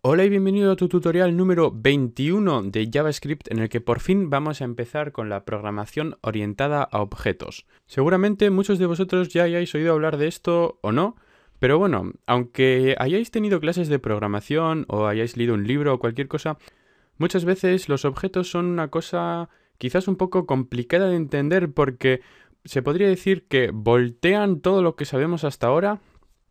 Hola y bienvenido a tu tutorial número 21 de JavaScript en el que por fin vamos a empezar con la programación orientada a objetos. Seguramente muchos de vosotros ya hayáis oído hablar de esto o no, pero bueno, aunque hayáis tenido clases de programación o hayáis leído un libro o cualquier cosa, muchas veces los objetos son una cosa quizás un poco complicada de entender porque se podría decir que voltean todo lo que sabemos hasta ahora,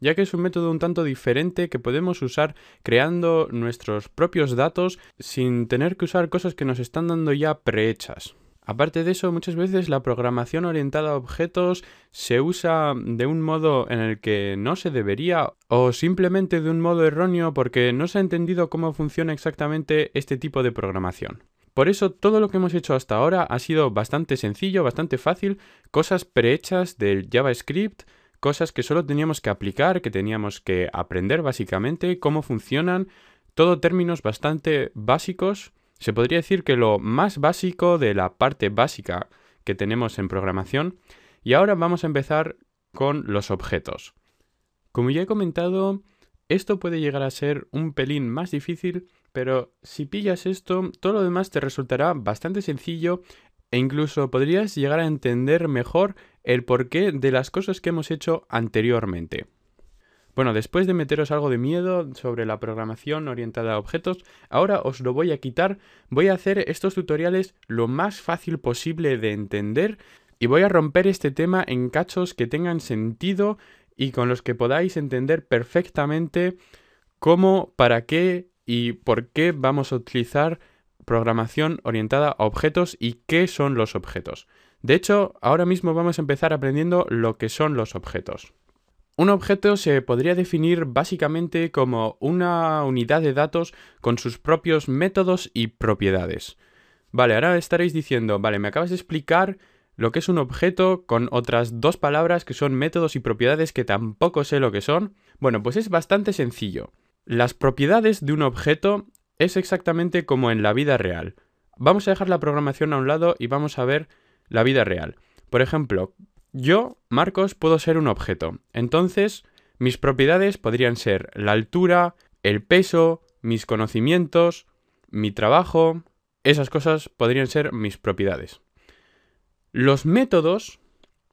ya que es un método un tanto diferente que podemos usar creando nuestros propios datos sin tener que usar cosas que nos están dando ya prehechas. Aparte de eso, muchas veces la programación orientada a objetos se usa de un modo en el que no se debería o simplemente de un modo erróneo porque no se ha entendido cómo funciona exactamente este tipo de programación. Por eso todo lo que hemos hecho hasta ahora ha sido bastante sencillo, bastante fácil, cosas prehechas del JavaScript, cosas que solo teníamos que aplicar, que teníamos que aprender básicamente, cómo funcionan, todo términos bastante básicos. Se podría decir que lo más básico de la parte básica que tenemos en programación. Y ahora vamos a empezar con los objetos. Como ya he comentado, esto puede llegar a ser un pelín más difícil, pero si pillas esto, todo lo demás te resultará bastante sencillo e incluso podrías llegar a entender mejor el porqué de las cosas que hemos hecho anteriormente. Bueno, después de meteros algo de miedo sobre la programación orientada a objetos, ahora os lo voy a quitar, voy a hacer estos tutoriales lo más fácil posible de entender y voy a romper este tema en cachos que tengan sentido y con los que podáis entender perfectamente cómo, para qué y por qué vamos a utilizar programación orientada a objetos y qué son los objetos. De hecho, ahora mismo vamos a empezar aprendiendo lo que son los objetos. Un objeto se podría definir básicamente como una unidad de datos con sus propios métodos y propiedades. Vale, ahora estaréis diciendo, vale, me acabas de explicar lo que es un objeto con otras dos palabras que son métodos y propiedades que tampoco sé lo que son. Bueno, pues es bastante sencillo. Las propiedades de un objeto es exactamente como en la vida real. Vamos a dejar la programación a un lado y vamos a ver la vida real. Por ejemplo, yo, Marcos, puedo ser un objeto. Entonces, mis propiedades podrían ser la altura, el peso, mis conocimientos, mi trabajo. Esas cosas podrían ser mis propiedades. Los métodos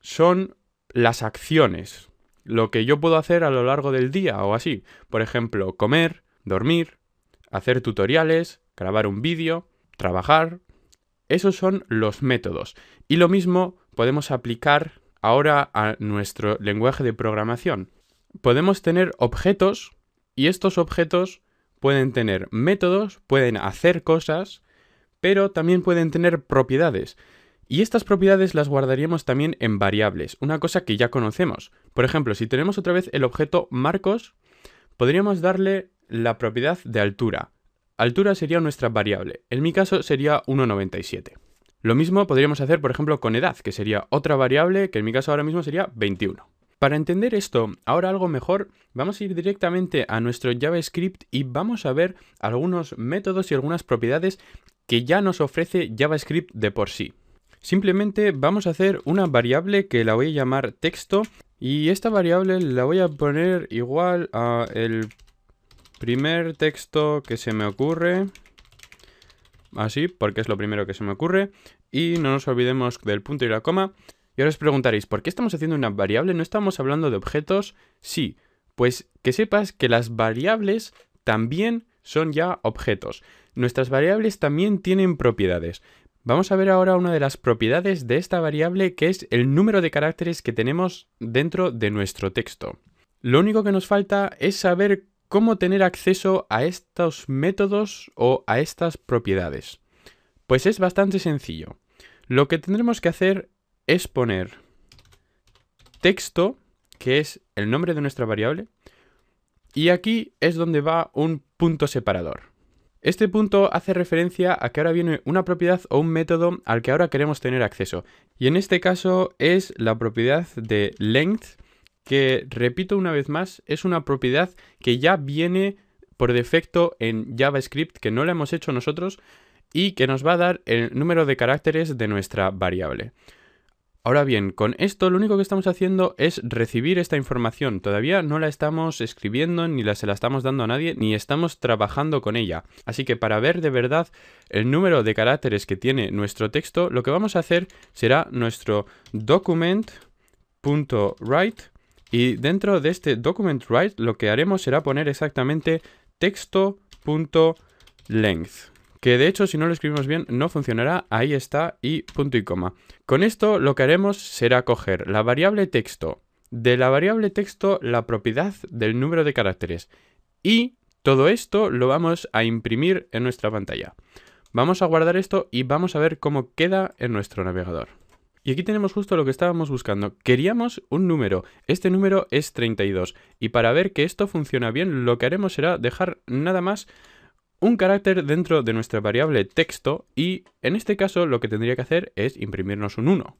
son las acciones, lo que yo puedo hacer a lo largo del día o así. Por ejemplo, comer, dormir, hacer tutoriales, grabar un vídeo, trabajar. Esos son los métodos. Y lo mismo podemos aplicar ahora a nuestro lenguaje de programación. Podemos tener objetos y estos objetos pueden tener métodos, pueden hacer cosas, pero también pueden tener propiedades. Y estas propiedades las guardaríamos también en variables, una cosa que ya conocemos. Por ejemplo, si tenemos otra vez el objeto Marcos, podríamos darle la propiedad de altura. Altura sería nuestra variable. En mi caso sería 1,97. Lo mismo podríamos hacer, por ejemplo, con edad, que sería otra variable, que en mi caso ahora mismo sería 21. Para entender esto, ahora algo mejor, vamos a ir directamente a nuestro JavaScript y vamos a ver algunos métodos y algunas propiedades que ya nos ofrece JavaScript de por sí. Simplemente vamos a hacer una variable que la voy a llamar texto y esta variable la voy a poner igual a el primer texto que se me ocurre, así, porque es lo primero que se me ocurre, y no nos olvidemos del punto y la coma. Y ahora os preguntaréis, ¿por qué estamos haciendo una variable? ¿No estamos hablando de objetos? Sí, pues que sepas que las variables también son ya objetos. Nuestras variables también tienen propiedades. Vamos a ver ahora una de las propiedades de esta variable, que es el número de caracteres que tenemos dentro de nuestro texto. Lo único que nos falta es saber cómo tener acceso a estos métodos o a estas propiedades. Pues es bastante sencillo. Lo que tendremos que hacer es poner texto, que es el nombre de nuestra variable, y aquí es donde va un punto separador. Este punto hace referencia a que ahora viene una propiedad o un método al que ahora queremos tener acceso. Y en este caso es la propiedad de length, que, repito una vez más, es una propiedad que ya viene por defecto en JavaScript, que no la hemos hecho nosotros, y que nos va a dar el número de caracteres de nuestra variable. Ahora bien, con esto lo único que estamos haciendo es recibir esta información. Todavía no la estamos escribiendo, ni se la estamos dando a nadie, ni estamos trabajando con ella. Así que para ver de verdad el número de caracteres que tiene nuestro texto, lo que vamos a hacer será nuestro document.write, y dentro de este document.write lo que haremos será poner exactamente texto.length. Que de hecho, si no lo escribimos bien, no funcionará. Ahí está, y punto y coma. Con esto lo que haremos será coger la variable texto, de la variable texto la propiedad del número de caracteres, y todo esto lo vamos a imprimir en nuestra pantalla. Vamos a guardar esto y vamos a ver cómo queda en nuestro navegador. Y aquí tenemos justo lo que estábamos buscando. Queríamos un número. Este número es 32. Y para ver que esto funciona bien, lo que haremos será dejar nada más un carácter dentro de nuestra variable texto, y en este caso lo que tendría que hacer es imprimirnos un 1.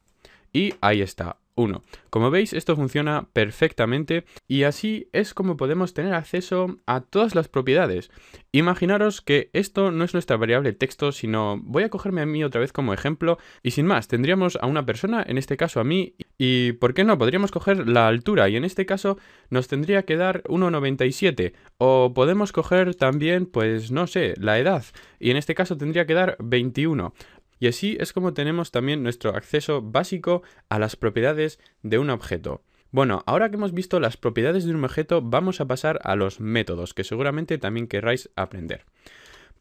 Y ahí está, 1. Como veis, esto funciona perfectamente y así es como podemos tener acceso a todas las propiedades. Imaginaros que esto no es nuestra variable texto, sino voy a cogerme a mí otra vez como ejemplo y sin más, tendríamos a una persona, en este caso a mí, y ¿por qué no? Podríamos coger la altura y en este caso nos tendría que dar 1,97, o podemos coger también, pues no sé, la edad, y en este caso tendría que dar 21. Y así es como tenemos también nuestro acceso básico a las propiedades de un objeto. Bueno, ahora que hemos visto las propiedades de un objeto, vamos a pasar a los métodos, que seguramente también querráis aprender.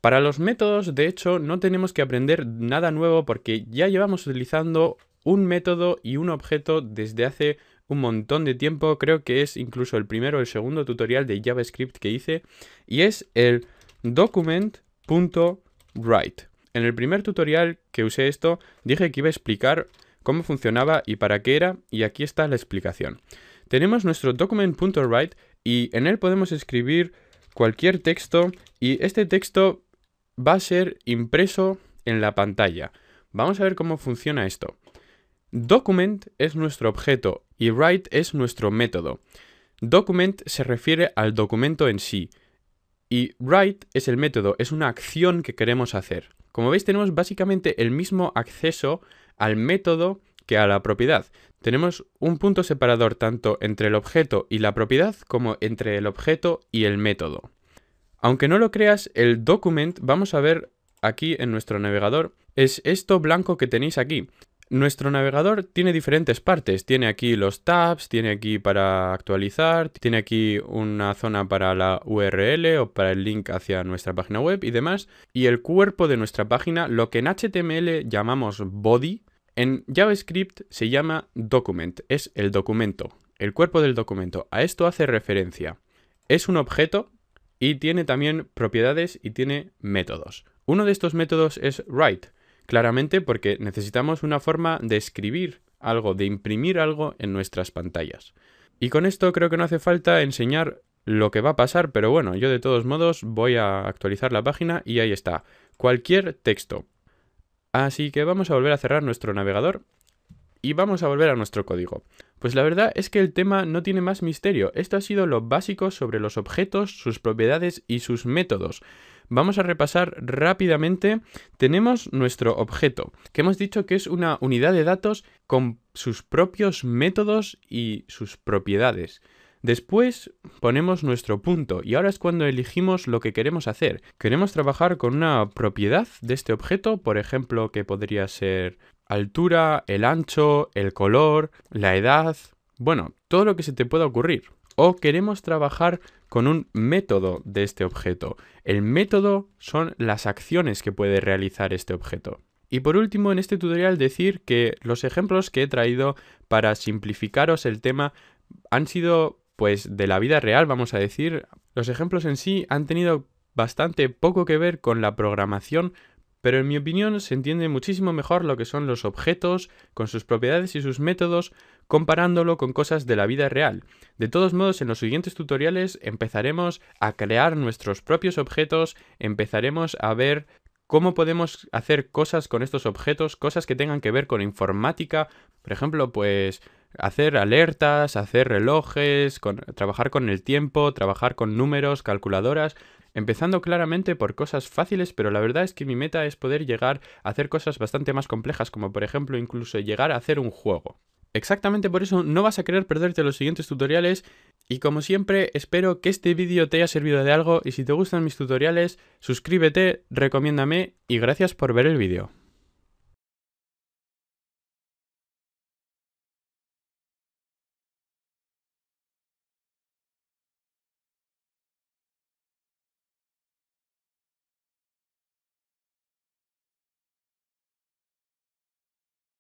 Para los métodos, de hecho, no tenemos que aprender nada nuevo porque ya llevamos utilizando un método y un objeto desde hace un montón de tiempo. Creo que es incluso el primero o el segundo tutorial de JavaScript que hice, y es el document.write. En el primer tutorial que usé esto, dije que iba a explicar cómo funcionaba y para qué era, y aquí está la explicación. Tenemos nuestro document.write y en él podemos escribir cualquier texto, y este texto va a ser impreso en la pantalla. Vamos a ver cómo funciona esto. Document es nuestro objeto y write es nuestro método. Document se refiere al documento en sí y write es el método, es una acción que queremos hacer. Como veis, tenemos básicamente el mismo acceso al método que a la propiedad. Tenemos un punto separador tanto entre el objeto y la propiedad como entre el objeto y el método. Aunque no lo creas, el document, vamos a ver aquí en nuestro navegador, es esto blanco que tenéis aquí. Nuestro navegador tiene diferentes partes. Tiene aquí los tabs, tiene aquí para actualizar, tiene aquí una zona para la URL o para el link hacia nuestra página web y demás. Y el cuerpo de nuestra página, lo que en HTML llamamos body, en JavaScript se llama document, es el documento, el cuerpo del documento. A esto hace referencia. Es un objeto y tiene también propiedades y tiene métodos. Uno de estos métodos es write. Claramente porque necesitamos una forma de escribir algo, de imprimir algo en nuestras pantallas. Y con esto creo que no hace falta enseñar lo que va a pasar, pero bueno, yo de todos modos voy a actualizar la página y ahí está. Cualquier texto. Así que vamos a volver a cerrar nuestro navegador y vamos a volver a nuestro código. Pues la verdad es que el tema no tiene más misterio. Esto ha sido lo básico sobre los objetos, sus propiedades y sus métodos. Vamos a repasar rápidamente. Tenemos nuestro objeto, que hemos dicho que es una unidad de datos con sus propios métodos y sus propiedades. Después ponemos nuestro punto y ahora es cuando elegimos lo que queremos hacer. Queremos trabajar con una propiedad de este objeto, por ejemplo, que podría ser altura, el ancho, el color, la edad, bueno, todo lo que se te pueda ocurrir. O queremos trabajar con un método de este objeto. El método son las acciones que puede realizar este objeto. Y por último, en este tutorial decir que los ejemplos que he traído para simplificaros el tema han sido pues de la vida real, vamos a decir. Los ejemplos en sí han tenido bastante poco que ver con la programación, pero en mi opinión se entiende muchísimo mejor lo que son los objetos, con sus propiedades y sus métodos, comparándolo con cosas de la vida real. De todos modos, en los siguientes tutoriales empezaremos a crear nuestros propios objetos, empezaremos a ver cómo podemos hacer cosas con estos objetos, cosas que tengan que ver con informática, por ejemplo, pues hacer alertas, hacer relojes, trabajar con el tiempo, trabajar con números, calculadoras, empezando claramente por cosas fáciles, pero la verdad es que mi meta es poder llegar a hacer cosas bastante más complejas, como por ejemplo incluso llegar a hacer un juego. Exactamente por eso no vas a querer perderte los siguientes tutoriales y como siempre espero que este vídeo te haya servido de algo y si te gustan mis tutoriales suscríbete, recomiéndame y gracias por ver el vídeo.